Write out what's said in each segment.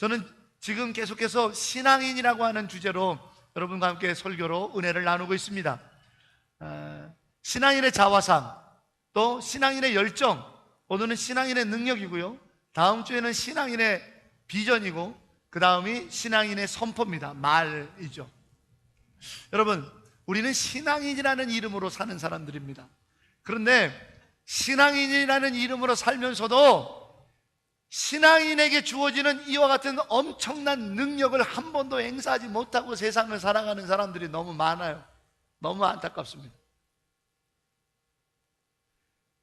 저는 지금 계속해서 신앙인이라고 하는 주제로 여러분과 함께 설교로 은혜를 나누고 있습니다. 신앙인의 자화상, 또 신앙인의 열정, 오늘은 신앙인의 능력이고요, 다음 주에는 신앙인의 비전이고, 그 다음이 신앙인의 선포입니다. 말이죠. 여러분, 우리는 신앙인이라는 이름으로 사는 사람들입니다. 그런데 신앙인이라는 이름으로 살면서도 신앙인에게 주어지는 이와 같은 엄청난 능력을 한 번도 행사하지 못하고 세상을 살아가는 사람들이 너무 많아요. 너무 안타깝습니다.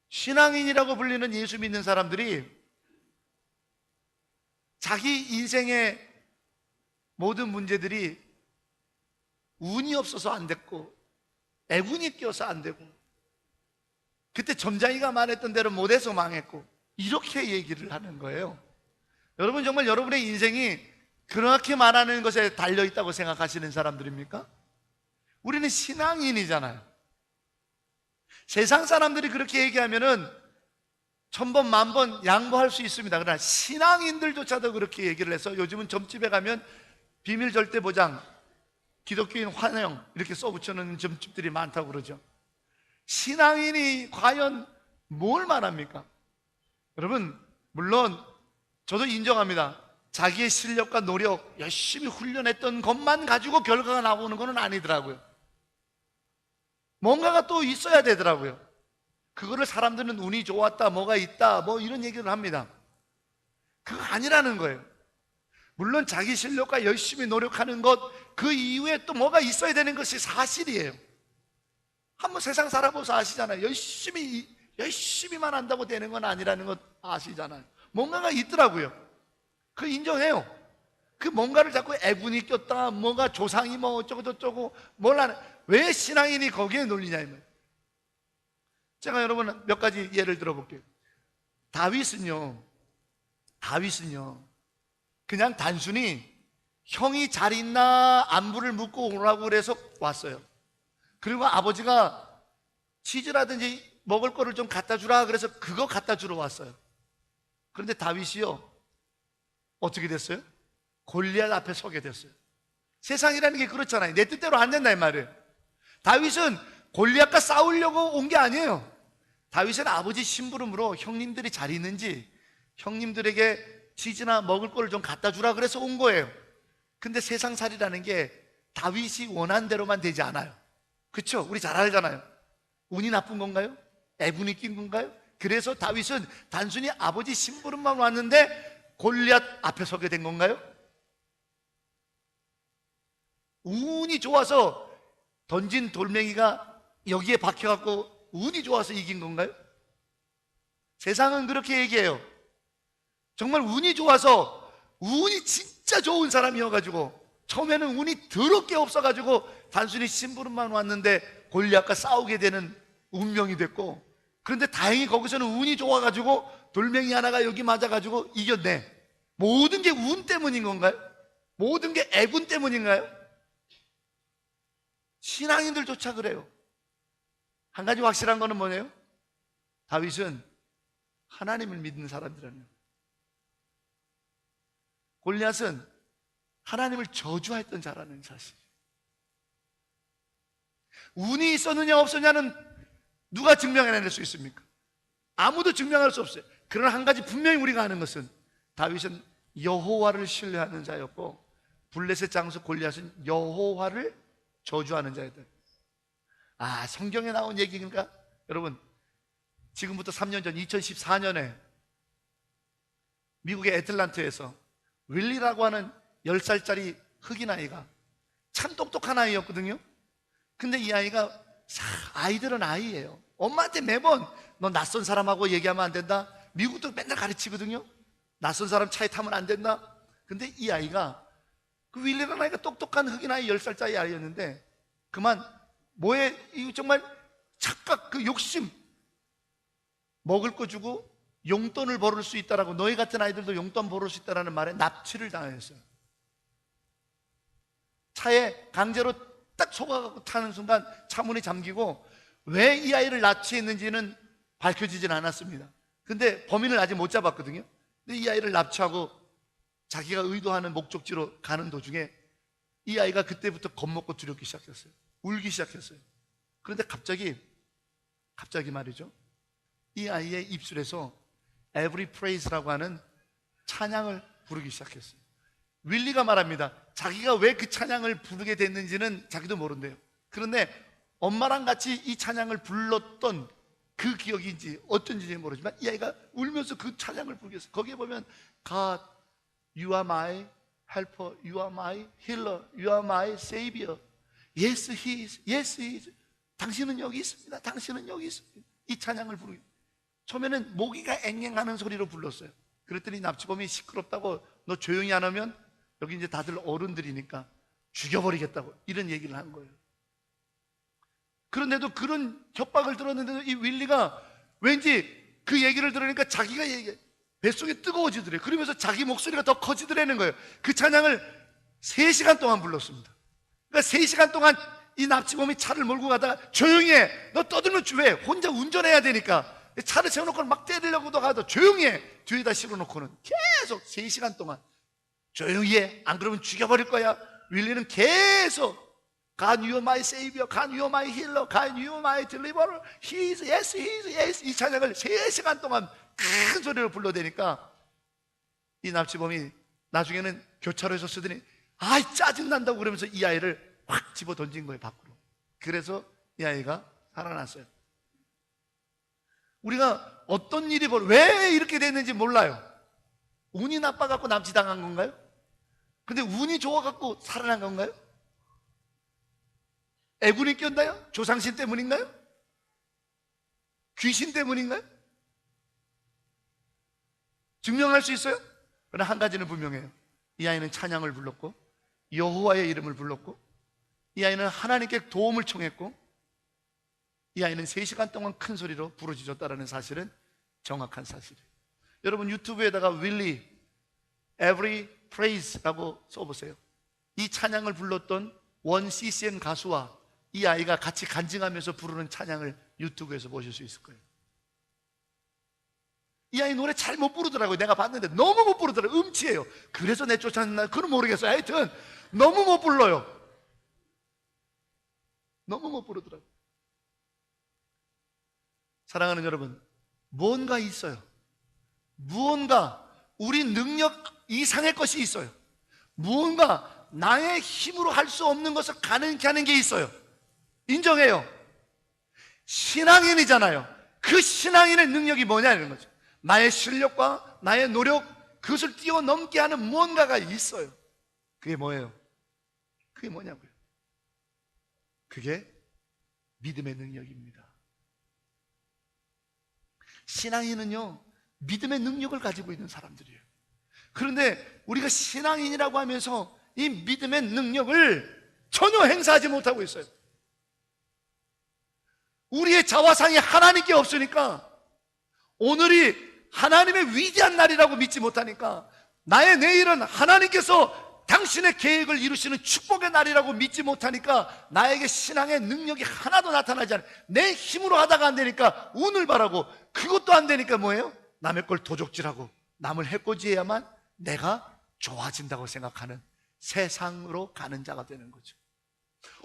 신앙인이라고 불리는 예수 믿는 사람들이 자기 인생의 모든 문제들이 운이 없어서 안 됐고, 애군이 끼어서 안 되고, 그때 점장이가 말했던 대로 못해서 망했고, 이렇게 얘기를 하는 거예요. 여러분, 정말 여러분의 인생이 그렇게 말하는 것에 달려있다고 생각하시는 사람들입니까? 우리는 신앙인이잖아요. 세상 사람들이 그렇게 얘기하면은 1000번 만번 양보할 수 있습니다. 그러나 신앙인들조차도 그렇게 얘기를 해서 요즘은 점집에 가면 비밀 절대 보장, 기독교인 환영 이렇게 써붙여놓는 점집들이 많다고 그러죠. 신앙인이 과연 뭘 말합니까? 여러분, 물론 저도 인정합니다. 자기의 실력과 노력, 열심히 훈련했던 것만 가지고 결과가 나오는 건 아니더라고요. 뭔가가 또 있어야 되더라고요. 그거를 사람들은 운이 좋았다, 뭐가 있다, 뭐 이런 얘기를 합니다. 그거 아니라는 거예요. 물론 자기 실력과 열심히 노력하는 것, 그 이후에 또 뭐가 있어야 되는 것이 사실이에요. 한번 세상 살아보서 아시잖아요. 열심히만 한다고 되는 건 아니라는 것 아시잖아요. 뭔가가 있더라고요. 그 인정해요. 그 뭔가를 자꾸 애군이 꼈다, 뭐가 조상이 뭐 어쩌고 저쩌고 몰라는, 왜 신앙인이 거기에 놀리냐 이 말이에요. 제가 여러분 몇 가지 예를 들어볼게요. 다윗은요 그냥 단순히 형이 잘 있나 안부를 묻고 오라고 그래서 왔어요. 그리고 아버지가 치즈라든지 먹을 거를 좀 갖다 주라 그래서 그거 갖다 주러 왔어요. 그런데 다윗이요, 어떻게 됐어요? 골리앗 앞에 서게 됐어요. 세상이라는 게 그렇잖아요. 내 뜻대로 안 된다 이 말이에요. 다윗은 골리앗과 싸우려고 온 게 아니에요. 다윗은 아버지 심부름으로 형님들이 잘 있는지 형님들에게 치즈나 먹을 거를 좀 갖다 주라 그래서 온 거예요. 근데 세상살이라는 게 다윗이 원한 대로만 되지 않아요. 그렇죠? 우리 잘 알잖아요. 운이 나쁜 건가요? 애군이 낀 건가요? 그래서 다윗은 단순히 아버지 심부름만 왔는데 골리앗 앞에 서게 된 건가요? 운이 좋아서 던진 돌멩이가 여기에 박혀갖고 운이 좋아서 이긴 건가요? 세상은 그렇게 얘기해요. 정말 운이 좋아서, 운이 진짜 좋은 사람이어가지고 처음에는 운이 더럽게 없어가지고 단순히 심부름만 왔는데 골리앗과 싸우게 되는 운명이 됐고, 그런데 다행히 거기서는 운이 좋아가지고 돌멩이 하나가 여기 맞아가지고 이겼네. 모든 게 운 때문인 건가요? 모든 게 애군 때문인가요? 신앙인들조차 그래요. 한 가지 확실한 거는 뭐예요? 다윗은 하나님을 믿는 사람이라는 거예요. 골리앗은 하나님을 저주했던 자라는 사실. 운이 있었느냐 없었냐는 누가 증명해낼 수 있습니까? 아무도 증명할 수 없어요. 그러나 한 가지 분명히 우리가 아는 것은 다윗은 여호와를 신뢰하는 자였고, 블레셋 장수 골리앗은 여호와를 저주하는 자였다. 성경에 나온 얘기인가? 여러분, 지금부터 3년 전 2014년에 미국의 애틀란타에서 윌리라고 하는 10살짜리 흑인 아이가, 참 똑똑한 아이였거든요. 근데 이 아이가, 아이들은 아이예요. 엄마한테 매번 너 낯선 사람하고 얘기하면 안 된다, 미국도 맨날 가르치거든요. 낯선 사람 차에 타면 안 된다. 근데 이 아이가, 그 윌리라는 아이가 똑똑한 흑인 아이 10살짜리 아이였는데, 그만 뭐에 정말 착각, 그 욕심, 먹을 거 주고 용돈을 벌을 수 있다라고, 너희 같은 아이들도 용돈 벌을 수 있다라는 말에 납치를 당했어요. 차에 강제로 딱 속아갖고 타는 순간 차 문이 잠기고, 왜 이 아이를 납치했는지는 밝혀지진 않았습니다. 근데 범인을 아직 못 잡았거든요. 근데 이 아이를 납치하고 자기가 의도하는 목적지로 가는 도중에 이 아이가 그때부터 겁먹고 두렵기 시작했어요. 울기 시작했어요. 그런데 갑자기 말이죠, 이 아이의 입술에서 Every Praise라고 하는 찬양을 부르기 시작했어요. 윌리가 말합니다. 자기가 왜 그 찬양을 부르게 됐는지는 자기도 모른대요. 그런데 엄마랑 같이 이 찬양을 불렀던 그 기억인지 어쩐지 모르지만 이 아이가 울면서 그 찬양을 부르게 했어요. 거기에 보면 God, You are my helper, You are my healer, You are my savior. Yes, He is. Yes, He is. 당신은 여기 있습니다. 당신은 여기 있습니다. 이 찬양을 부르기. 처음에는 모기가 앵앵하는 소리로 불렀어요. 그랬더니 납치범이 시끄럽다고, 너 조용히 안 하면 여기 이제 다들 어른들이니까 죽여버리겠다고 이런 얘기를 한 거예요. 그런데도 그런 협박을 들었는데도 이 윌리가 왠지 그 얘기를 들으니까 자기가 뱃속이 뜨거워지더래요. 그러면서 자기 목소리가 더 커지더라는 거예요. 그 찬양을 3시간 동안 불렀습니다. 그러니까 3시간 동안 이 납치범이 차를 몰고 가다가 조용히 해, 너 떠들면 왜? 혼자 운전해야 되니까 차를 세워놓고 막 때리려고도 하도 조용히 해, 뒤에다 실어놓고는 계속 3시간 동안 조용히 해, 안 그러면 죽여버릴 거야. 윌리는 계속 God, you are my savior, God, you are my healer, God, you are my deliverer, He is, yes, He is, yes. 이 찬양을 3시간 동안 큰 소리로 불러대니까 이 납치범이 나중에는 교차로에서 쓰더니 아이 짜증난다고 그러면서 이 아이를 확 집어 던진 거예요, 밖으로. 그래서 이 아이가 살아났어요. 우리가 어떤 일이 왜 이렇게 됐는지 몰라요. 운이 나빠갖고 납치당한 건가요? 근데 운이 좋아갖고 살아난 건가요? 애군이 꼈나요? 조상신 때문인가요? 귀신 때문인가요? 증명할 수 있어요? 그러나 한 가지는 분명해요. 이 아이는 찬양을 불렀고 여호와의 이름을 불렀고 이 아이는 하나님께 도움을 청했고 이 아이는 3시간 동안 큰 소리로 부르짖었다는 사실은 정확한 사실이에요. 여러분 유튜브에다가 윌리 Every Praise라고 써보세요. 이 찬양을 불렀던 원 CCM 가수와 이 아이가 같이 간증하면서 부르는 찬양을 유튜브에서 보실 수 있을 거예요. 이 아이 노래 잘 못 부르더라고요. 내가 봤는데 너무 못 부르더라고요. 음치예요. 그래서 내쫓았나 그건 모르겠어요. 하여튼 너무 못 불러요. 너무 못 부르더라고요. 사랑하는 여러분, 무언가 있어요. 무언가 우리 능력 이상의 것이 있어요. 무언가 나의 힘으로 할 수 없는 것을 가능케 하는 게 있어요. 인정해요. 신앙인이잖아요. 그 신앙인의 능력이 뭐냐는 거죠. 나의 실력과 나의 노력, 그것을 뛰어넘게 하는 무언가가 있어요. 그게 뭐예요? 그게 뭐냐고요? 그게 믿음의 능력입니다. 신앙인은요, 믿음의 능력을 가지고 있는 사람들이에요. 그런데 우리가 신앙인이라고 하면서 이 믿음의 능력을 전혀 행사하지 못하고 있어요. 우리의 자화상이 하나님께 없으니까, 오늘이 하나님의 위대한 날이라고 믿지 못하니까, 나의 내일은 하나님께서 당신의 계획을 이루시는 축복의 날이라고 믿지 못하니까 나에게 신앙의 능력이 하나도 나타나지 않아요. 내 힘으로 하다가 안 되니까 운을 바라고, 그것도 안 되니까 뭐예요? 남의 걸 도적질하고 남을 해코지해야만 내가 좋아진다고 생각하는 세상으로 가는 자가 되는 거죠.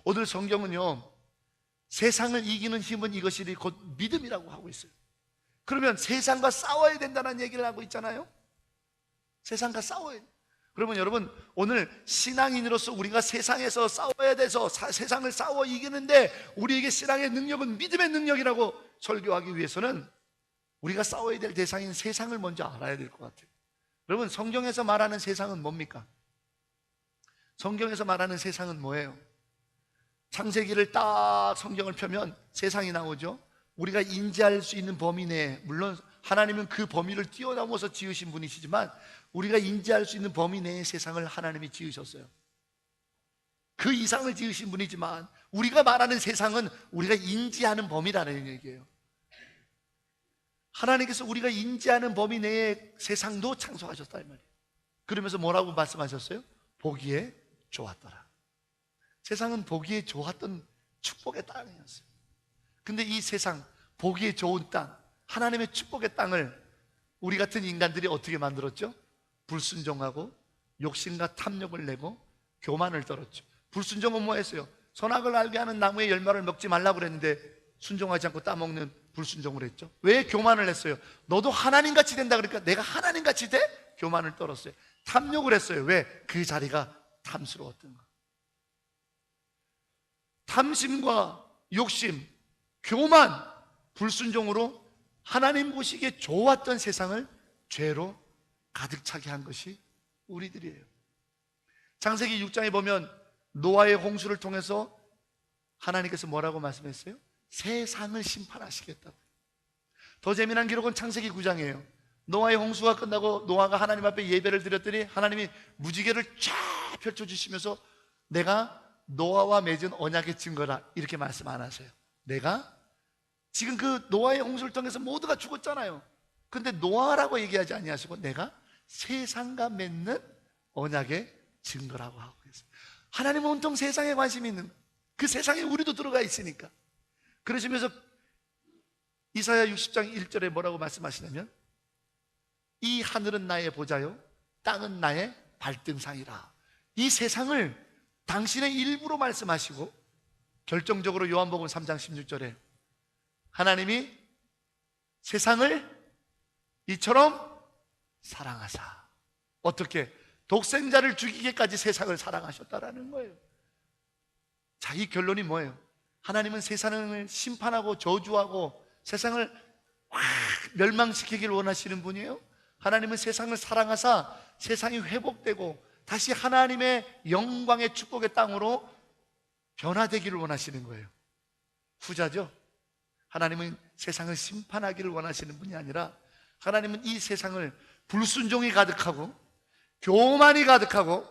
오늘 성경은요, 세상을 이기는 힘은 이것이 곧 믿음이라고 하고 있어요. 그러면 세상과 싸워야 된다는 얘기를 하고 있잖아요. 세상과 싸워야 돼요. 그러면 여러분, 오늘 신앙인으로서 우리가 세상에서 싸워야 돼서 세상을 싸워 이기는데, 우리에게 신앙의 능력은 믿음의 능력이라고 설교하기 위해서는 우리가 싸워야 될 대상인 세상을 먼저 알아야 될 것 같아요. 여러분, 성경에서 말하는 세상은 뭡니까? 성경에서 말하는 세상은 뭐예요? 창세기를 딱 성경을 펴면 세상이 나오죠. 우리가 인지할 수 있는 범위 내에, 물론 하나님은 그 범위를 뛰어넘어서 지으신 분이시지만 우리가 인지할 수 있는 범위 내의 세상을 하나님이 지으셨어요. 그 이상을 지으신 분이지만 우리가 말하는 세상은 우리가 인지하는 범위라는 얘기예요. 하나님께서 우리가 인지하는 범위 내의 세상도 창조하셨다 이 말이에요. 그러면서 뭐라고 말씀하셨어요? 보기에 좋았더라. 세상은 보기에 좋았던 축복의 땅이었어요. 근데 이 세상, 보기에 좋은 땅, 하나님의 축복의 땅을 우리 같은 인간들이 어떻게 만들었죠? 불순종하고 욕심과 탐욕을 내고 교만을 떨었죠. 불순종은 뭐 했어요? 선악을 알게 하는 나무의 열매를 먹지 말라고 그랬는데 순종하지 않고 따먹는 불순종을 했죠. 왜 교만을 했어요? 너도 하나님같이 된다 그러니까 내가 하나님같이 돼? 교만을 떨었어요. 탐욕을 했어요. 왜? 그 자리가 탐스러웠던 거. 탐심과 욕심, 교만, 불순종으로 하나님 보시기에 좋았던 세상을 죄로 가득 차게 한 것이 우리들이에요. 창세기 6장에 보면 노아의 홍수를 통해서 하나님께서 뭐라고 말씀했어요? 세상을 심판하시겠다고. 더 재미난 기록은 창세기 9장이에요. 노아의 홍수가 끝나고 노아가 하나님 앞에 예배를 드렸더니 하나님이 무지개를 쫙 펼쳐주시면서 내가 노아와 맺은 언약의 증거라 이렇게 말씀 안 하세요. 내가 지금 그 노아의 홍수를 통해서 모두가 죽었잖아요. 근데 노아라고 얘기하지 아니하시고 내가 세상과 맺는 언약의 증거라고 하고 있어요. 하나님은 온통 세상에 관심이 있는 거예요. 그 세상에 우리도 들어가 있으니까. 그러시면서 이사야 60장 1절에 뭐라고 말씀하시냐면 이 하늘은 나의 보좌요 땅은 나의 발등상이라. 이 세상을 당신의 일부로 말씀하시고 결정적으로 요한복음 3장 16절에 하나님이 세상을 이처럼 사랑하사. 어떻게? 독생자를 죽이기까지 세상을 사랑하셨다라는 거예요. 자, 이 결론이 뭐예요? 하나님은 세상을 심판하고 저주하고 세상을 확 멸망시키길 원하시는 분이에요. 하나님은 세상을 사랑하사 세상이 회복되고 다시 하나님의 영광의 축복의 땅으로 변화되기를 원하시는 거예요. 후자죠. 하나님은 세상을 심판하기를 원하시는 분이 아니라 하나님은 이 세상을 불순종이 가득하고 교만이 가득하고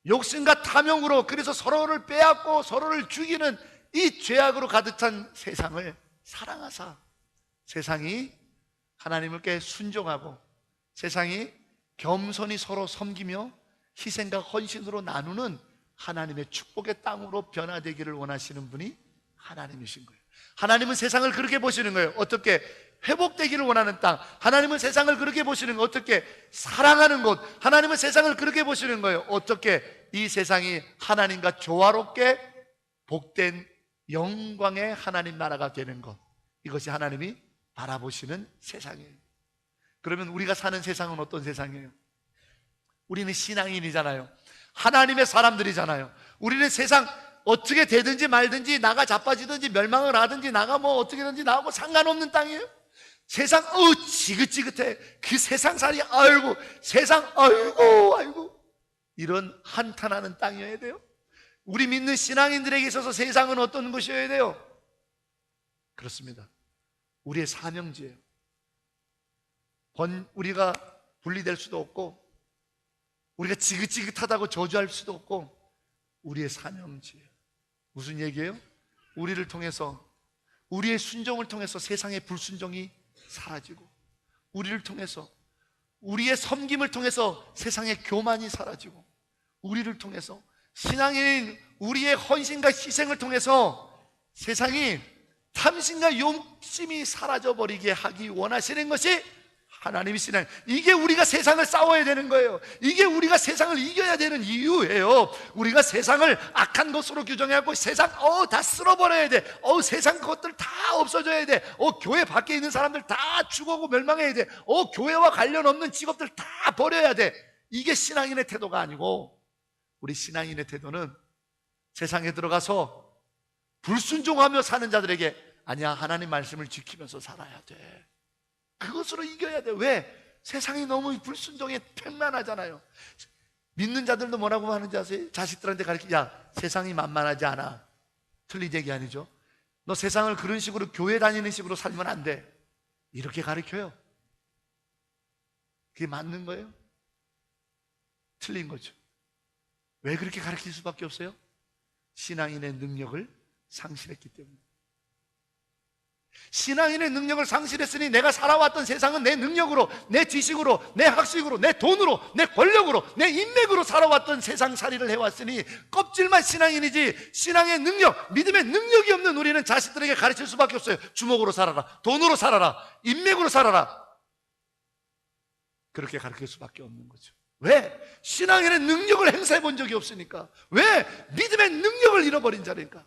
욕심과 탐욕으로, 그래서 서로를 빼앗고 서로를 죽이는 이 죄악으로 가득 찬 세상을 사랑하사 세상이 하나님께 순종하고 세상이 겸손히 서로 섬기며 희생과 헌신으로 나누는 하나님의 축복의 땅으로 변화되기를 원하시는 분이 하나님이신 거예요. 하나님은 세상을 그렇게 보시는 거예요. 어떻게? 회복되기를 원하는 땅. 하나님은 세상을 그렇게 보시는 거예요. 어떻게? 사랑하는 곳. 하나님은 세상을 그렇게 보시는 거예요. 어떻게? 이 세상이 하나님과 조화롭게 복된 영광의 하나님 나라가 되는 것. 이것이 하나님이 바라보시는 세상이에요. 그러면 우리가 사는 세상은 어떤 세상이에요? 우리는 신앙인이잖아요. 하나님의 사람들이잖아요. 우리는 세상 어떻게 되든지 말든지, 나가 자빠지든지 멸망을 하든지, 나가 뭐 어떻게든지 나하고 상관없는 땅이에요. 세상 지긋지긋해. 그 세상살이 아이고 세상 아이고 이런 한탄하는 땅이어야 돼요. 우리 믿는 신앙인들에게 있어서 세상은 어떤 것이어야 돼요? 그렇습니다. 우리의 사명지예요. 우리가 분리될 수도 없고 우리가 지긋지긋하다고 저주할 수도 없고 우리의 사명지예요. 무슨 얘기예요? 우리를 통해서, 우리의 순종을 통해서 세상의 불순종이 사라지고, 우리를 통해서, 우리의 섬김을 통해서 세상의 교만이 사라지고, 우리를 통해서 신앙인 우리의 헌신과 희생을 통해서 세상이 탐심과 욕심이 사라져버리게 하기 원하시는 것이 하나님의 신앙. 이게 우리가 세상을 싸워야 되는 거예요. 이게 우리가 세상을 이겨야 되는 이유예요. 우리가 세상을 악한 것으로 규정하고 세상 다 쓸어버려야 돼. 세상 것들 다 없어져야 돼. 교회 밖에 있는 사람들 다 죽어고 멸망해야 돼. 교회와 관련 없는 직업들 다 버려야 돼. 이게 신앙인의 태도가 아니고, 우리 신앙인의 태도는 세상에 들어가서 불순종하며 사는 자들에게 아니야, 하나님 말씀을 지키면서 살아야 돼. 그것으로 이겨야 돼. 왜? 세상이 너무 불순종에 팽만하잖아요. 믿는 자들도 뭐라고 하는지 아세요? 자식들한테 야, 세상이 만만하지 않아. 틀린 얘기 아니죠? 너 세상을 그런 식으로 교회 다니는 식으로 살면 안 돼. 이렇게 가르쳐요. 그게 맞는 거예요? 틀린 거죠. 왜 그렇게 가르칠 수밖에 없어요? 신앙인의 능력을 상실했기 때문에. 신앙인의 능력을 상실했으니 내가 살아왔던 세상은 내 능력으로, 내 지식으로, 내 학식으로, 내 돈으로, 내 권력으로, 내 인맥으로 살아왔던 세상살이를 해왔으니 껍질만 신앙인이지, 신앙의 능력, 믿음의 능력이 없는 우리는 자식들에게 가르칠 수밖에 없어요. 주먹으로 살아라, 돈으로 살아라, 인맥으로 살아라. 그렇게 가르칠 수밖에 없는 거죠. 왜? 신앙에는 능력을 행사해 본 적이 없으니까. 왜? 믿음의 능력을 잃어버린 자니까.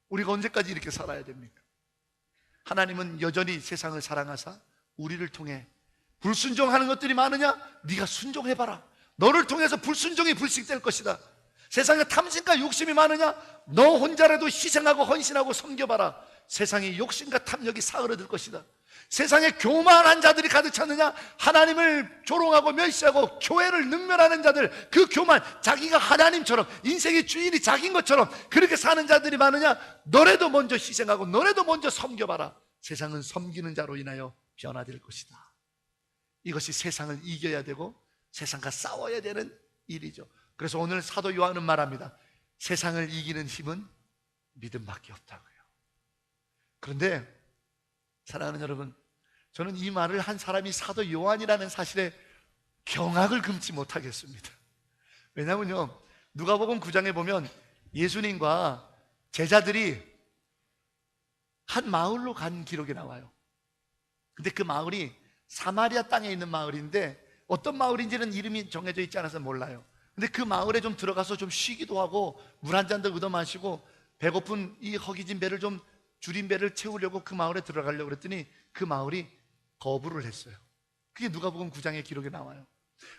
우리가 언제까지 이렇게 살아야 됩니까? 하나님은 여전히 세상을 사랑하사 우리를 통해 불순종하는 것들이 많으냐? 네가 순종해봐라. 너를 통해서 불순종이 불식될 것이다. 세상에 탐심과 욕심이 많으냐? 너 혼자라도 희생하고 헌신하고 섬겨봐라. 세상에 욕심과 탐욕이 사그러들 것이다. 세상에 교만한 자들이 가득 찼느냐? 하나님을 조롱하고 멸시하고 교회를 능멸하는 자들, 그 교만, 자기가 하나님처럼 인생의 주인이 자기인 것처럼 그렇게 사는 자들이 많으냐? 너라도 먼저 희생하고 너라도 먼저 섬겨봐라. 세상은 섬기는 자로 인하여 변화될 것이다. 이것이 세상을 이겨야 되고 세상과 싸워야 되는 일이죠. 그래서 오늘 사도 요한은 말합니다. 세상을 이기는 힘은 믿음밖에 없다고요. 그런데 사랑하는 여러분, 저는 이 말을 한 사람이 사도 요한이라는 사실에 경악을 금치 못하겠습니다. 왜냐하면요, 누가복음 9장에 보면 예수님과 제자들이 한 마을로 간 기록이 나와요. 근데 그 마을이 사마리아 땅에 있는 마을인데 어떤 마을인지는 이름이 정해져 있지 않아서 몰라요. 근데 그 마을에 좀 들어가서 좀 쉬기도 하고 물 한 잔도 얻어 마시고 배고픈 이 허기진 배를 좀 줄인 배를 채우려고 그 마을에 들어가려고 그랬더니 그 마을이 거부를 했어요. 그게 누가복음 9장의 기록에 나와요.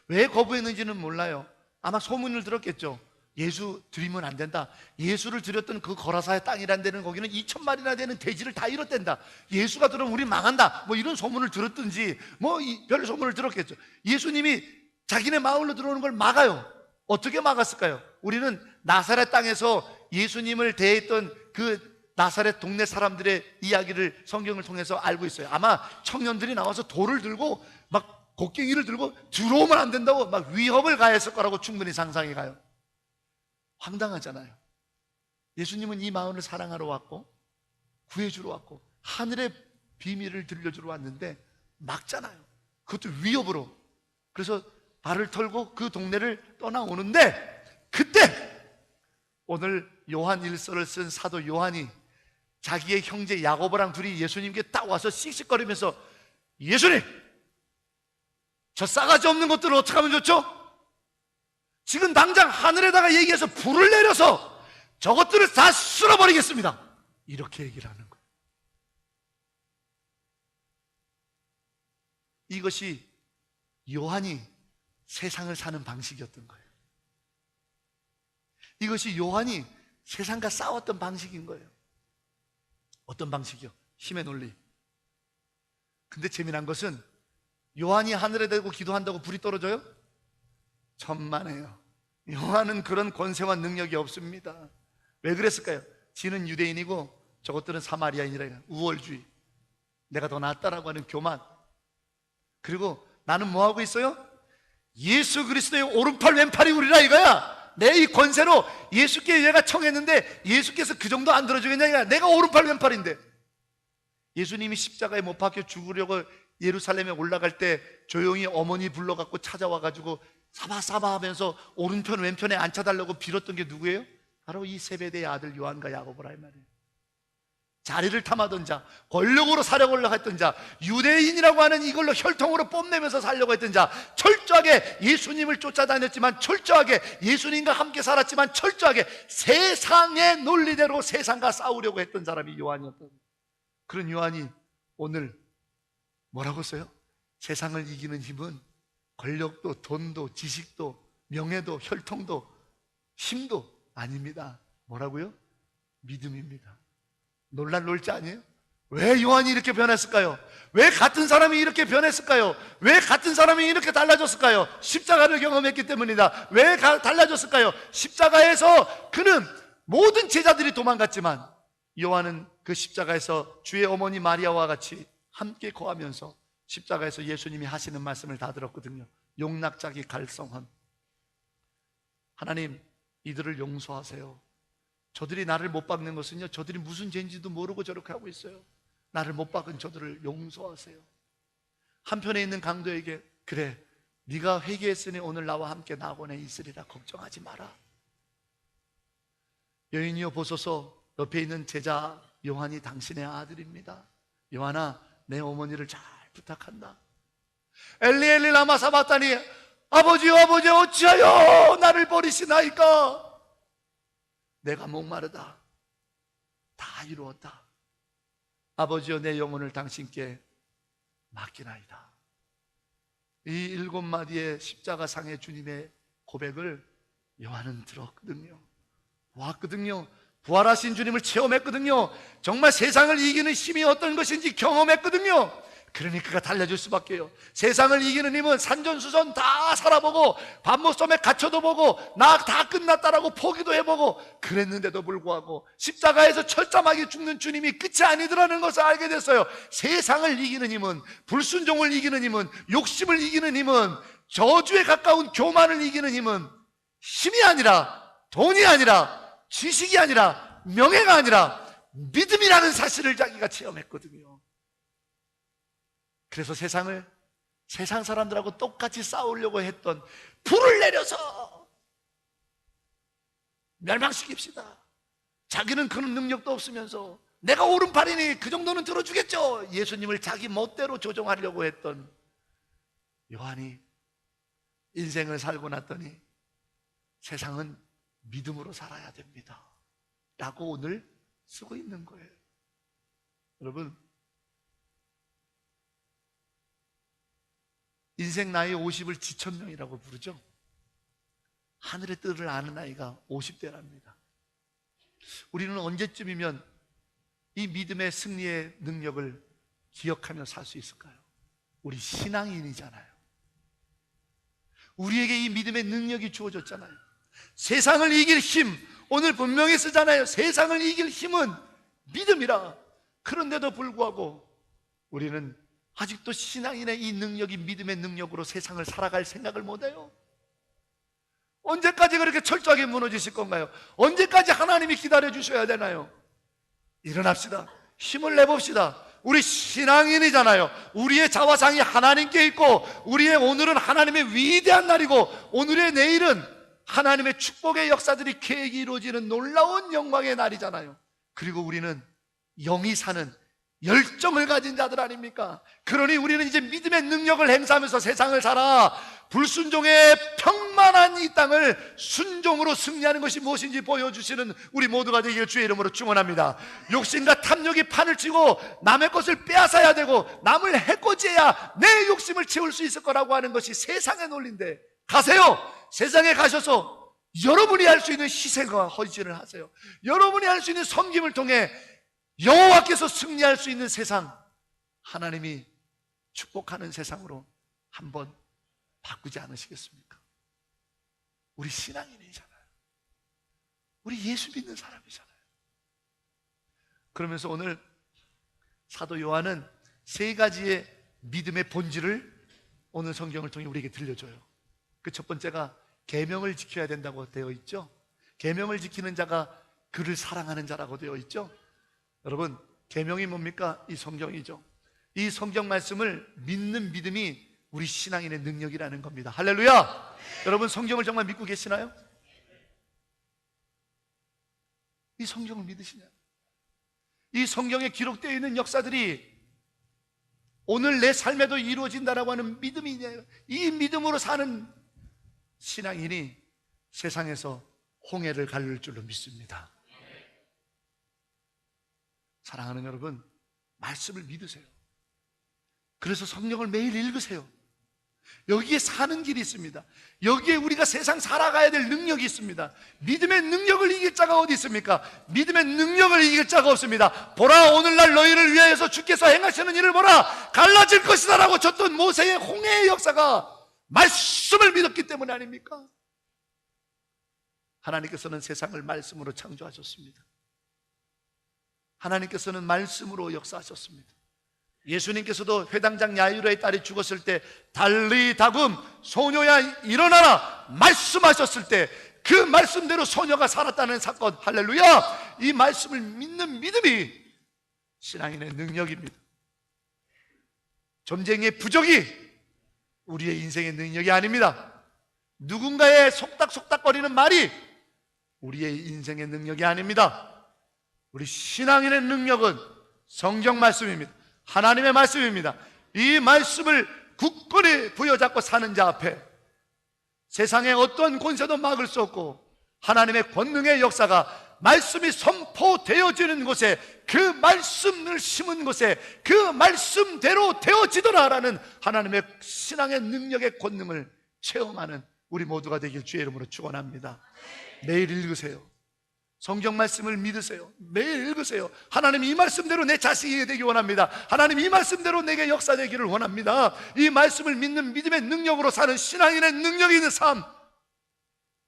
왜 거부했는지는 몰라요. 아마 소문을 들었겠죠. 예수 드리면 안 된다. 예수를 드렸던 그 거라사의 땅이란 데는 거기는 2,000마리나 되는 돼지를 다 잃었댄다. 예수가 들어오면 우리 망한다. 뭐 이런 소문을 들었든지 뭐 별 소문을 들었겠죠. 예수님이 자기네 마을로 들어오는 걸 막아요. 어떻게 막았을까요? 우리는 나사렛 땅에서 예수님을 대했던 그 나사렛 동네 사람들의 이야기를 성경을 통해서 알고 있어요. 아마 청년들이 나와서 돌을 들고 막 곡괭이를 들고 들어오면 안 된다고 막 위협을 가했을 거라고 충분히 상상이 가요. 황당하잖아요. 예수님은 이 마을을 사랑하러 왔고 구해주러 왔고 하늘의 비밀을 들려주러 왔는데 막잖아요. 그것도 위협으로. 그래서 발을 털고 그 동네를 떠나오는데 그때 오늘 요한 일서를 쓴 사도 요한이 자기의 형제 야고보랑 둘이 예수님께 딱 와서 씩씩거리면서 예수님! 저 싸가지 없는 것들을 어떻게 하면 좋죠? 지금 당장 하늘에다가 얘기해서 불을 내려서 저것들을 다 쓸어버리겠습니다. 이렇게 얘기를 하는 거예요. 이것이 요한이 세상을 사는 방식이었던 거예요. 이것이 요한이 세상과 싸웠던 방식인 거예요. 어떤 방식이요? 힘의 논리. 근데 재미난 것은 요한이 하늘에 대고 기도한다고 불이 떨어져요? 천만에요. 요한은 그런 권세와 능력이 없습니다. 왜 그랬을까요? 지는 유대인이고 저것들은 사마리아인이라. 우월주의, 내가 더 낫다라고 하는 교만. 그리고 나는 뭐하고 있어요? 예수 그리스도의 오른팔 왼팔이 우리라 이거야. 내 이 권세로 예수께 얘가 청했는데 예수께서 그 정도 안 들어주겠냐 이거야. 내가 오른팔 왼팔인데. 예수님이 십자가에 못 박혀 죽으려고 예루살렘에 올라갈 때 조용히 어머니 불러갖고 찾아와가지고 사바사바 하면서 오른편 왼편에 앉혀달라고 빌었던 게 누구예요? 바로 이 세베대의 아들 요한과 야고보라 이 말이에요. 자리를 탐하던 자, 권력으로 사려고 했던 자, 유대인이라고 하는 이걸로 혈통으로 뽐내면서 살려고 했던 자, 철저하게 예수님을 쫓아다녔지만, 철저하게 예수님과 함께 살았지만, 철저하게 세상의 논리대로 세상과 싸우려고 했던 사람이 요한이었던 거예요. 그런 요한이 오늘 뭐라고 써요? 세상을 이기는 힘은 권력도 돈도 지식도 명예도 혈통도 힘도 아닙니다. 뭐라고요? 믿음입니다. 놀랄 아니에요? 왜 요한이 이렇게 변했을까요? 왜 같은 사람이 이렇게 변했을까요? 왜 같은 사람이 이렇게 달라졌을까요? 십자가를 경험했기 때문이다. 왜 달라졌을까요? 십자가에서 그는 모든 제자들이 도망갔지만 요한은 그 십자가에서 주의 어머니 마리아와 같이 함께 거하면서 십자가에서 예수님이 하시는 말씀을 다 들었거든요. 용납자기 갈성헌. 하나님, 이들을 용서하세요. 저들이 나를 못 박는 것은요, 저들이 무슨 죄인지도 모르고 저렇게 하고 있어요. 나를 못 박은 저들을 용서하세요. 한편에 있는 강도에게, 그래, 네가 회개했으니 오늘 나와 함께 낙원에 있으리라. 걱정하지 마라. 여인이여 보소서, 옆에 있는 제자 요한이 당신의 아들입니다. 요한아, 내 어머니를 잘 부탁한다. 엘리 엘리 라마 사바타니, 아버지여 아버지여 어찌하여 나를 버리시나이까? 내가 목마르다. 다 이루었다. 아버지여 내 영혼을 당신께 맡기나이다. 이 7마디의 십자가상의 주님의 고백을 요한은 들었거든요. 보았거든요. 부활하신 주님을 체험했거든요. 정말 세상을 이기는 힘이 어떤 것인지 경험했거든요. 그러니 그가 달려줄 수밖에요. 세상을 이기는 힘은 산전수전 다 살아보고 밤모섬에 갇혀도 보고 나 다 끝났다라고 포기도 해보고 그랬는데도 불구하고 십자가에서 철저하게 죽는 주님이 끝이 아니더라는 것을 알게 됐어요. 세상을 이기는 힘은, 불순종을 이기는 힘은, 욕심을 이기는 힘은, 저주에 가까운 교만을 이기는 힘은 힘이 아니라, 돈이 아니라, 지식이 아니라, 명예가 아니라 믿음이라는 사실을 자기가 체험했거든요. 그래서 세상 사람들하고 똑같이 싸우려고 했던, 불을 내려서 멸망시킵시다. 자기는 그런 능력도 없으면서 내가 오른팔이니 그 정도는 들어주겠죠. 예수님을 자기 멋대로 조종하려고 했던 요한이 인생을 살고 났더니 세상은 믿음으로 살아야 됩니다 라고 오늘 쓰고 있는 거예요. 여러분, 인생 나이 50을 지천명이라고 부르죠. 하늘의 뜻을 아는 나이가 50대랍니다. 우리는 언제쯤이면 이 믿음의 승리의 능력을 기억하며 살 수 있을까요? 우리 신앙인이잖아요. 우리에게 이 믿음의 능력이 주어졌잖아요. 세상을 이길 힘, 오늘 분명히 쓰잖아요. 세상을 이길 힘은 믿음이라. 그런데도 불구하고 우리는 아직도 신앙인의 이 능력이 믿음의 능력으로 세상을 살아갈 생각을 못해요. 언제까지 그렇게 철저하게 무너지실 건가요? 언제까지 하나님이 기다려주셔야 되나요? 일어납시다. 힘을 내봅시다. 우리 신앙인이잖아요. 우리의 자화상이 하나님께 있고 우리의 오늘은 하나님의 위대한 날이고 오늘의 내일은 하나님의 축복의 역사들이 계획이 이루어지는 놀라운 영광의 날이잖아요. 그리고 우리는 영이 사는 열정을 가진 자들 아닙니까? 그러니 우리는 이제 믿음의 능력을 행사하면서 세상을 살아 불순종의 평만한 이 땅을 순종으로 승리하는 것이 무엇인지 보여주시는 우리 모두가 되기를 주의 이름으로 축원합니다. 욕심과 탐욕이 판을 치고 남의 것을 빼앗아야 되고 남을 해코지해야 내 욕심을 채울 수 있을 거라고 하는 것이 세상의 논리인데, 가세요. 세상에 가셔서 여러분이 할 수 있는 희생과 헌신을 하세요. 여러분이 할 수 있는 섬김을 통해 여호와께서 승리할 수 있는 세상, 하나님이 축복하는 세상으로 한번 바꾸지 않으시겠습니까? 우리 신앙인이잖아요. 우리 예수 믿는 사람이잖아요. 그러면서 오늘 사도 요한은 세 가지의 믿음의 본질을 오늘 성경을 통해 우리에게 들려줘요. 그 첫 번째가 계명을 지켜야 된다고 되어 있죠. 계명을 지키는 자가 그를 사랑하는 자라고 되어 있죠. 여러분, 계명이 뭡니까? 이 성경이죠. 이 성경 말씀을 믿는 믿음이 우리 신앙인의 능력이라는 겁니다. 할렐루야! 여러분, 성경을 정말 믿고 계시나요? 이 성경을 믿으시냐? 이 성경에 기록되어 있는 역사들이 오늘 내 삶에도 이루어진다라고 하는 믿음이냐? 이 믿음으로 사는 신앙인이 세상에서 홍해를 가를 줄로 믿습니다. 사랑하는 여러분, 말씀을 믿으세요. 그래서 성경을 매일 읽으세요. 여기에 사는 길이 있습니다. 여기에 우리가 세상 살아가야 될 능력이 있습니다. 믿음의 능력을 이길 자가 어디 있습니까? 믿음의 능력을 이길 자가 없습니다. 보라, 오늘날 너희를 위하여서 주께서 행하시는 일을 보라, 갈라질 것이다 라고 줬던 모세의 홍해의 역사가 말씀을 믿었기 때문에 아닙니까? 하나님께서는 세상을 말씀으로 창조하셨습니다. 하나님께서는 말씀으로 역사하셨습니다. 예수님께서도 회당장 야이로의 딸이 죽었을 때 달리 다금 소녀야 일어나라 말씀하셨을 때 그 말씀대로 소녀가 살았다는 사건, 할렐루야! 이 말씀을 믿는 믿음이 신앙인의 능력입니다. 점쟁이의 부족이 우리의 인생의 능력이 아닙니다. 누군가의 속닥속닥거리는 말이 우리의 인생의 능력이 아닙니다. 우리 신앙인의 능력은 성경 말씀입니다. 하나님의 말씀입니다. 이 말씀을 굳건히 부여잡고 사는 자 앞에 세상의 어떤 권세도 막을 수 없고, 하나님의 권능의 역사가 말씀이 선포되어지는 곳에, 그 말씀을 심은 곳에 그 말씀대로 되어지더라라는 하나님의 신앙의 능력의 권능을 체험하는 우리 모두가 되길 주의 이름으로 축원합니다. 매일 읽으세요. 성경 말씀을 믿으세요. 매일 읽으세요. 하나님, 이 말씀대로 내 자식이 되기 원합니다. 하나님, 이 말씀대로 내게 역사되기를 원합니다. 이 말씀을 믿는 믿음의 능력으로 사는 신앙인의 능력이 있는 삶,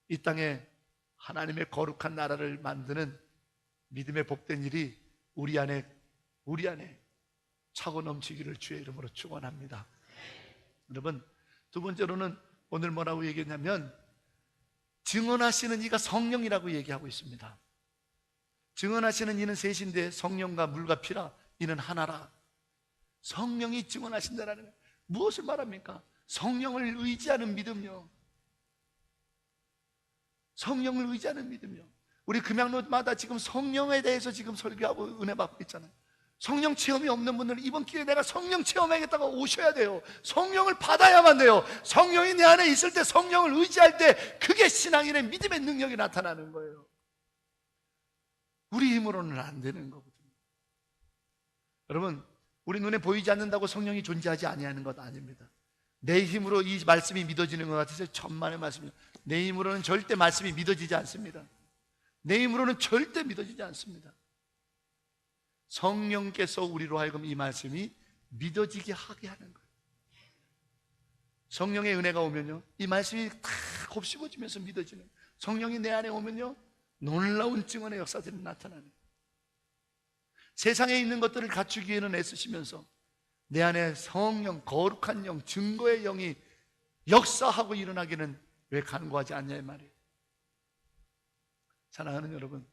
이 땅에 하나님의 거룩한 나라를 만드는 믿음의 복된 일이 우리 안에 차고 넘치기를 주의 이름으로 축원합니다. 여러분, 두 번째로는 오늘 뭐라고 얘기했냐면, 증언하시는 이가 성령이라고 얘기하고 있습니다. 증언하시는 이는 셋인데 성령과 물과 피라, 이는 하나라. 성령이 증언하신다라는 거예요. 무엇을 말합니까? 성령을 의지하는 믿음요. 성령을 의지하는 믿음요. 우리 금양로마다 지금 성령에 대해서 지금 설교하고 은혜 받고 있잖아요. 성령 체험이 없는 분들은 이번 기회에 내가 성령 체험하겠다고 오셔야 돼요. 성령을 받아야만 돼요. 성령이 내 안에 있을 때, 성령을 의지할 때, 그게 신앙인의 믿음의 능력이 나타나는 거예요. 우리 힘으로는 안 되는 거거든요. 여러분, 우리 눈에 보이지 않는다고 성령이 존재하지 아니하는 것 아닙니다. 내 힘으로 이 말씀이 믿어지는 것 같아서 천만의 말씀이에요. 내 힘으로는 절대 말씀이 믿어지지 않습니다. 내 힘으로는 절대 믿어지지 않습니다. 성령께서 우리로 하여금 이 말씀이 믿어지게 하게 하는 거예요. 성령의 은혜가 오면요, 이 말씀이 다 곱씹어지면서 믿어지는 거예요. 성령이 내 안에 오면요, 놀라운 증언의 역사들이 나타나는 거예요. 세상에 있는 것들을 갖추기 위해는 애쓰시면서 내 안에 성령, 거룩한 영, 증거의 영이 역사하고 일어나기는 왜 간구하지 않냐 이 말이에요. 사랑하는 여러분,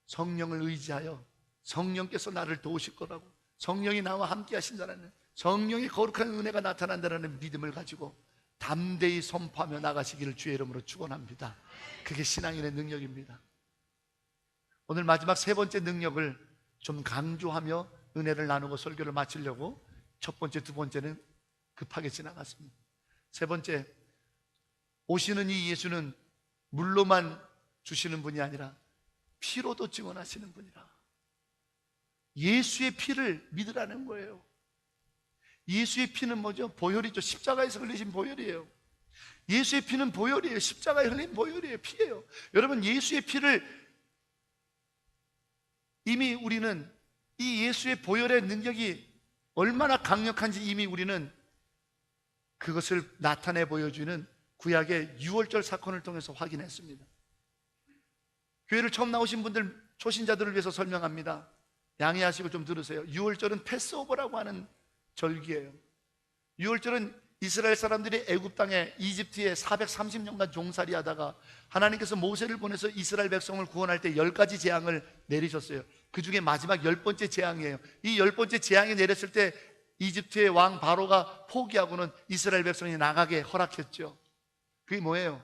성령을 의지하여 성령께서 나를 도우실 거라고, 성령이 나와 함께 하신다는, 성령의 거룩한 은혜가 나타난다는 믿음을 가지고 담대히 선포하며 나가시기를 주의 이름으로 축원합니다. 그게 신앙인의 능력입니다. 오늘 마지막 세 번째 능력을 좀 강조하며 은혜를 나누고 설교를 마치려고 첫 번째, 두 번째는 급하게 지나갔습니다. 세 번째, 오시는 이 예수는 물로만 주시는 분이 아니라 피로도 증언하시는 분이라. 예수의 피를 믿으라는 거예요. 예수의 피는 뭐죠? 보혈이죠. 십자가에서 흘리신 보혈이에요. 예수의 피는 보혈이에요. 십자가에 흘린 보혈이에요. 피예요. 여러분, 예수의 피를 이미 우리는, 이 예수의 보혈의 능력이 얼마나 강력한지 이미 우리는 그것을 나타내 보여주는 구약의 유월절 사건을 통해서 확인했습니다. 교회를 처음 나오신 분들, 초신자들을 위해서 설명합니다. 양해하시고 좀 들으세요. 유월절은 패스오버라고 하는 절기예요. 유월절은 이스라엘 사람들이 애굽 땅에, 이집트에 430년간 종살이 하다가 하나님께서 모세를 보내서 이스라엘 백성을 구원할 때 10가지 재앙을 내리셨어요. 그 중에 마지막 10번째 재앙이에요. 이 10번째 재앙이 내렸을 때 이집트의 왕 바로가 포기하고는 이스라엘 백성이 나가게 허락했죠. 그게 뭐예요?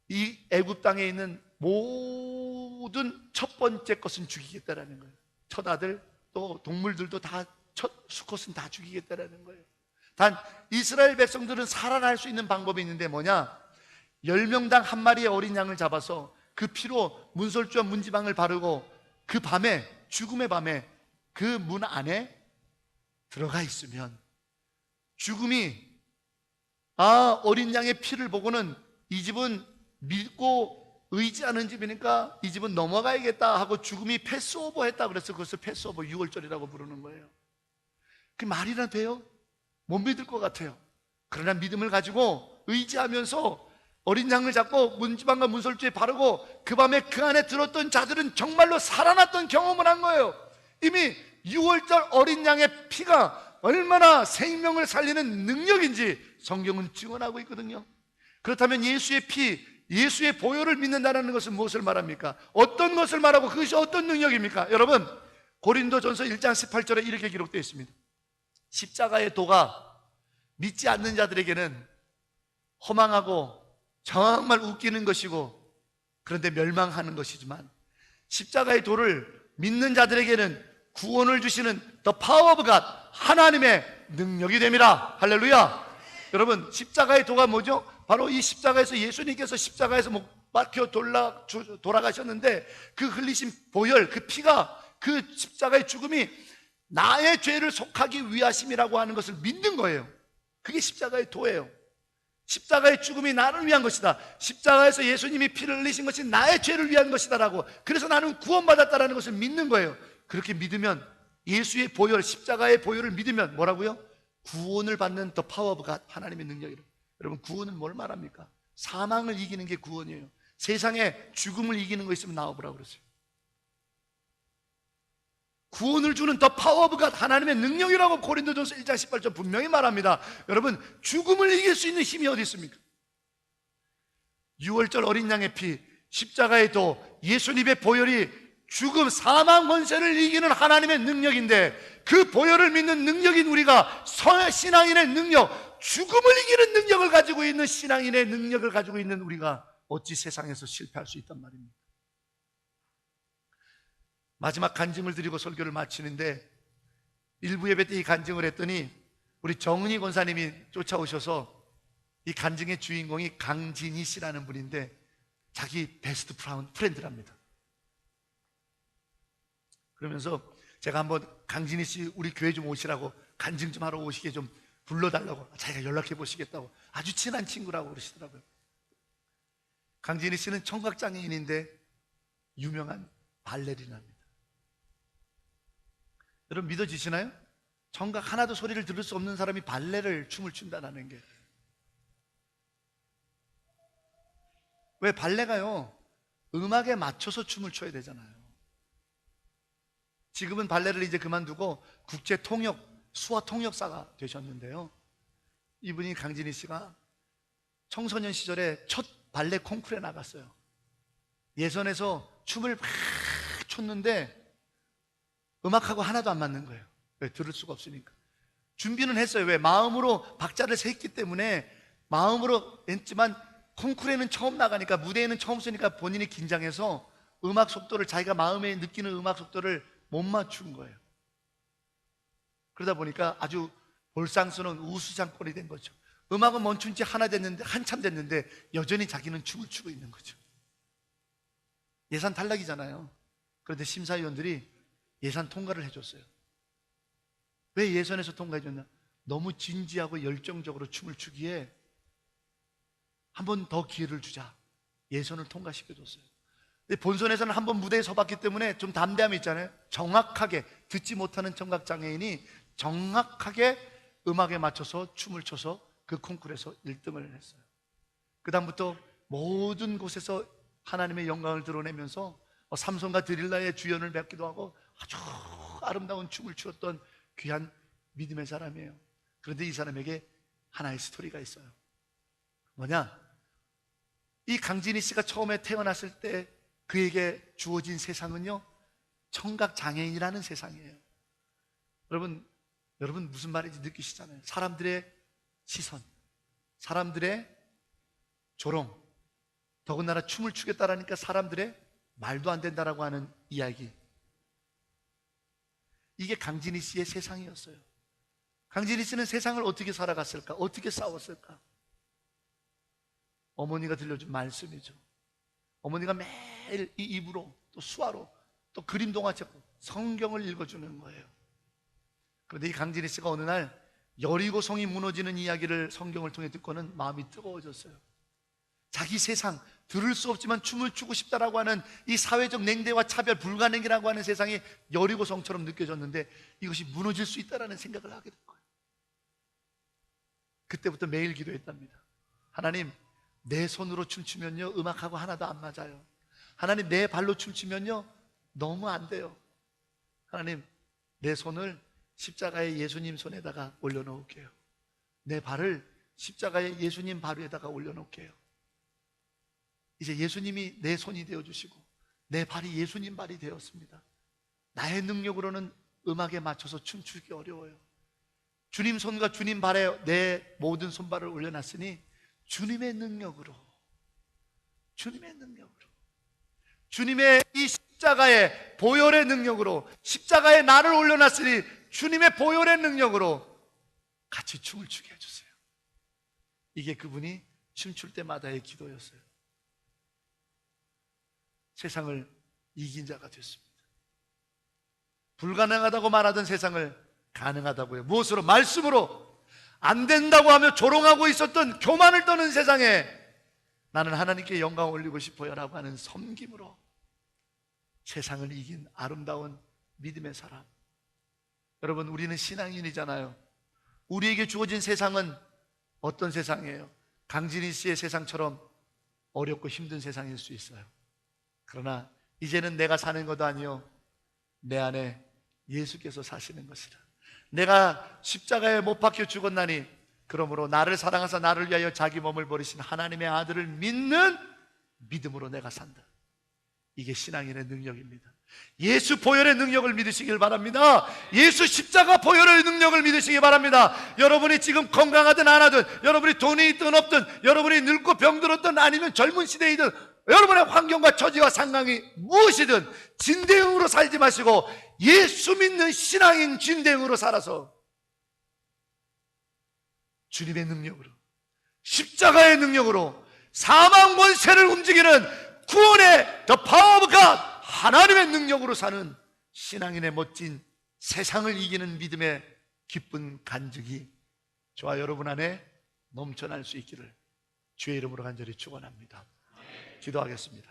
이 애굽 땅에 있는 모든 첫 번째 것은 죽이겠다라는 거예요. 첫 아들, 또 동물들도 다, 첫 수컷은 다 죽이겠다라는 거예요. 단 이스라엘 백성들은 살아날 수 있는 방법이 있는데 뭐냐? 10명당 한 마리의 어린 양을 잡아서 그 피로 문설주와 문지방을 바르고 그 밤에, 죽음의 밤에 그 문 안에 들어가 있으면 죽음이 어린 양의 피를 보고는 이 집은 믿고 의지하는 집이니까 이 집은 넘어가야겠다 하고 죽음이 패스오버 했다 그래서 그것을 패스오버 유월절이라고 부르는 거예요. 그 말이나 돼요? 못 믿을 것 같아요. 그러나 믿음을 가지고 의지하면서 어린 양을 잡고 문지방과 문설주에 바르고 그 밤에 그 안에 들었던 자들은 정말로 살아났던 경험을 한 거예요. 이미 유월절 어린 양의 피가 얼마나 생명을 살리는 능력인지 성경은 증언하고 있거든요. 그렇다면 예수의 피, 예수의 보혈을 믿는다는 것은 무엇을 말합니까? 어떤 것을 말하고 그것이 어떤 능력입니까? 여러분, 고린도전서 1장 18절에 이렇게 기록되어 있습니다. 십자가의 도가 믿지 않는 자들에게는 허망하고 정말 웃기는 것이고 그런데 멸망하는 것이지만 십자가의 도를 믿는 자들에게는 구원을 주시는 The power of God, 하나님의 능력이 됨이라. 할렐루야. 여러분, 십자가의 도가 뭐죠? 바로 이 십자가에서 예수님께서 십자가에서 못 박혀 돌아가셨는데 그 흘리신 보혈, 그 피가, 그 십자가의 죽음이 나의 죄를 속하기 위하심이라고 하는 것을 믿는 거예요. 그게 십자가의 도예요. 십자가의 죽음이 나를 위한 것이다. 십자가에서 예수님이 피를 흘리신 것이 나의 죄를 위한 것이다라고. 그래서 나는 구원받았다라는 것을 믿는 거예요. 그렇게 믿으면, 예수의 보혈, 십자가의 보혈을 믿으면 뭐라고요? 구원을 받는 더 파워 오브 갓, 하나님의 능력이라. 여러분, 구원은 뭘 말합니까? 사망을 이기는 게 구원이에요. 세상에 죽음을 이기는 거 있으면 나와보라고 그러세요. 구원을 주는 더 파워 오브 갓, 하나님의 능력이라고 고린도전서 1장 18절 분명히 말합니다. 여러분, 죽음을 이길 수 있는 힘이 어디 있습니까? 유월절 어린 양의 피, 십자가의 도, 예수님의 보혈이 죽음, 사망 권세를 이기는 하나님의 능력인데, 그 보혈을 믿는 능력인 우리가, 신앙인의 능력, 죽음을 이기는 능력을 가지고 있는 신앙인의 능력을 가지고 있는 우리가 어찌 세상에서 실패할 수 있단 말입니까? 마지막 간증을 드리고 설교를 마치는데, 일부 예배 때 이 간증을 했더니 우리 정은희 권사님이 쫓아오셔서, 이 간증의 주인공이 강진희 씨라는 분인데 자기 베스트 프렌드랍니다. 그러면서 제가 한번 강진희 씨 우리 교회 좀 오시라고, 간증 좀 하러 오시게 좀 불러달라고, 자기가 연락해 보시겠다고, 아주 친한 친구라고 그러시더라고요. 강진희 씨는 청각장애인인데 유명한 발레리나입니다. 여러분, 믿어지시나요? 청각 하나도 소리를 들을 수 없는 사람이 발레를, 춤을 춘다는 게. 왜? 발레가요, 음악에 맞춰서 춤을 춰야 되잖아요. 지금은 발레를 이제 그만두고 국제 통역, 수화 통역사가 되셨는데요, 이분이, 강진희 씨가 청소년 시절에 첫 발레 콩쿠르에 나갔어요. 예선에서 춤을 막 췄는데 음악하고 하나도 안 맞는 거예요. 왜? 들을 수가 없으니까. 준비는 했어요. 왜? 마음으로 박자를 셌기 때문에 마음으로 했지만, 콩쿠르에는 처음 나가니까, 무대에는 처음 서니까 본인이 긴장해서 음악 속도를, 자기가 마음에 느끼는 음악 속도를 못 맞춘 거예요. 그러다 보니까 아주 볼상스러운 우수장권이 된 거죠. 음악은 멈춘 지 한참 됐는데 여전히 자기는 춤을 추고 있는 거죠. 예산 탈락이잖아요. 그런데 심사위원들이 예산 통과를 해줬어요. 왜 예선에서 통과해줬냐? 너무 진지하고 열정적으로 춤을 추기에 한 번 더 기회를 주자, 예선을 통과시켜줬어요. 근데 본선에서는 한 번 무대에 서봤기 때문에 좀 담대함이 있잖아요. 정확하게, 듣지 못하는 청각장애인이 정확하게 음악에 맞춰서 춤을 춰서 그 콩쿠르에서 1등을 했어요. 그 다음부터 모든 곳에서 하나님의 영광을 드러내면서 삼손과 드릴라의 주연을 뵙기도 하고 아주 아름다운 춤을 추었던 귀한 믿음의 사람이에요. 그런데 이 사람에게 하나의 스토리가 있어요. 뭐냐? 이 강진희 씨가 처음에 태어났을 때 그에게 주어진 세상은요, 청각장애인이라는 세상이에요. 여러분 무슨 말인지 느끼시잖아요. 사람들의 시선, 사람들의 조롱, 더군다나 춤을 추겠다라니까 사람들의 말도 안 된다라고 하는 이야기. 이게 강진희 씨의 세상이었어요. 강진희 씨는 세상을 어떻게 살아갔을까? 어떻게 싸웠을까? 어머니가 들려준 말씀이죠. 어머니가 매일 이 입으로, 또 수화로, 또 그림 동화책, 성경을 읽어주는 거예요. 그런데 이 강진희 씨가 어느 날 여리고성이 무너지는 이야기를 성경을 통해 듣고는 마음이 뜨거워졌어요. 자기 세상, 들을 수 없지만 춤을 추고 싶다라고 하는 이 사회적 냉대와 차별, 불가능이라고 하는 세상이 여리고성처럼 느껴졌는데 이것이 무너질 수 있다라는 생각을 하게 된 거예요. 그때부터 매일 기도했답니다. 하나님, 내 손으로 춤추면요, 음악하고 하나도 안 맞아요. 하나님, 내 발로 춤추면요, 너무 안 돼요. 하나님, 내 손을 십자가의 예수님 손에다가 올려놓을게요. 내 발을 십자가의 예수님 발 위에다가 올려놓을게요. 이제 예수님이 내 손이 되어주시고 내 발이 예수님 발이 되었습니다. 나의 능력으로는 음악에 맞춰서 춤추기 어려워요. 주님 손과 주님 발에 내 모든 손발을 올려놨으니 주님의 능력으로, 주님의 이 십자가의 보혈의 능력으로, 십자가에 나를 올려놨으니 주님의 보혈의 능력으로 같이 춤을 추게 해주세요. 이게 그분이 춤출 때마다의 기도였어요. 세상을 이긴 자가 됐습니다. 불가능하다고 말하던 세상을 가능하다고요. 무엇으로? 말씀으로. 안 된다고 하며 조롱하고 있었던 교만을 떠는 세상에 나는 하나님께 영광 올리고 싶어요 라고 하는 섬김으로 세상을 이긴 아름다운 믿음의 사람. 여러분, 우리는 신앙인이잖아요. 우리에게 주어진 세상은 어떤 세상이에요? 강진희 씨의 세상처럼 어렵고 힘든 세상일 수 있어요. 그러나 이제는 내가 사는 것도 아니요, 내 안에 예수께서 사시는 것이라. 내가 십자가에 못 박혀 죽었나니 그러므로 나를 사랑하사 나를 위하여 자기 몸을 버리신 하나님의 아들을 믿는 믿음으로 내가 산다. 이게 신앙인의 능력입니다. 예수 보혈의 능력을 믿으시길 바랍니다. 예수 십자가 보혈의 능력을 믿으시기 바랍니다. 여러분이 지금 건강하든 안 하든, 여러분이 돈이 있든 없든, 여러분이 늙고 병들었든 아니면 젊은 시대이든, 여러분의 환경과 처지와 상황이 무엇이든 진대응으로 살지 마시고 예수 믿는 신앙인 진대응으로 살아서 주님의 능력으로, 십자가의 능력으로 사망 권세를 움직이는 구원의 The Power of God, 하나님의 능력으로 사는 신앙인의 멋진 세상을 이기는 믿음의 기쁜 간증이 저와 여러분 안에 넘쳐날 수 있기를 주의 이름으로 간절히 축원합니다. 기도하겠습니다.